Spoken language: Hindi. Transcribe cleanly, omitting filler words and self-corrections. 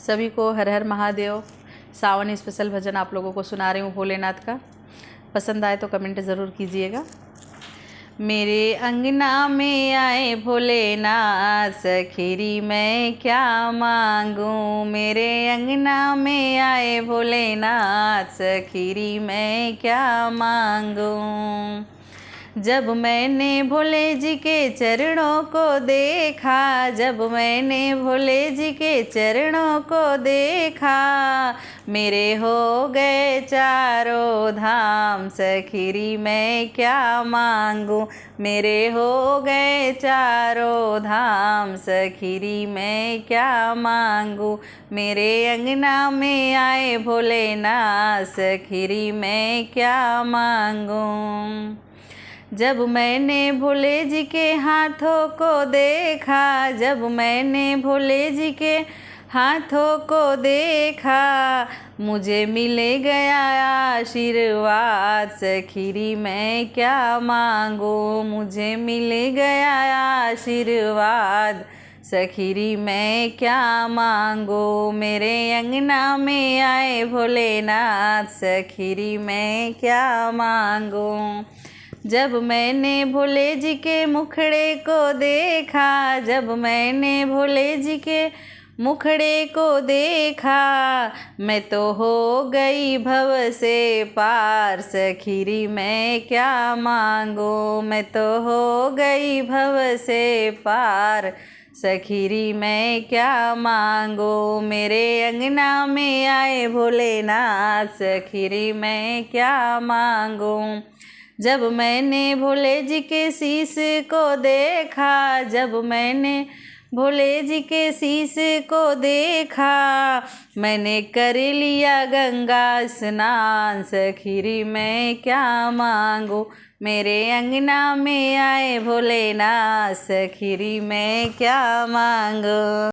सभी को हर हर महादेव। सावन स्पेशल भजन आप लोगों को सुना रही हूँ भोलेनाथ का। पसंद आए तो कमेंट ज़रूर कीजिएगा। मेरे अंगना में आए भोलेनाथ, सखीरी मैं क्या मांगूं। मेरे अंगना में आए भोलेनाथ, सखीरी मैं क्या मांगूं। जब मैंने भोले जी के चरणों को देखा, जब मैंने भोले जी के चरणों को देखा, मेरे हो गए चारों धाम, सखीरी मैं क्या मांगूं। मेरे हो गए चारों धाम, सखीरी मैं क्या मांगूं। मेरे अंगना में आए भोलेनाथ, सखीरी मैं क्या मांगूं। जब मैंने भोले जी के हाथों को देखा, जब मैंने भोले जी के हाथों को देखा, मुझे मिल गया आशीर्वाद, सखीरी मैं क्या मांगूं। मुझे मिल गया आशीर्वाद, सखीरी मैं क्या मांगूं। मेरे अंगना में आए भोलेनाथ, सखीरी मैं क्या मांगूं। जब मैंने भोले जी के मुखड़े को देखा, जब मैंने भोले जी के मुखड़े को देखा, मैं तो हो गई भव से पार, सखीरी मैं क्या मांगूं। मैं तो हो गई भव से पार, सखीरी मैं क्या मांगूं। मेरे अंगना में आए भोलेनाथ, सखीरी मैं क्या मांगूं। जब मैंने भोले जी के शीश को देखा, जब मैंने भोले जी के शीश को देखा, मैंने कर लिया गंगा स्नान, सखीरी मैं क्या मांगूं। मेरे अंगना में आए भोलेनाथ, सखीरी मैं क्या मांगूं।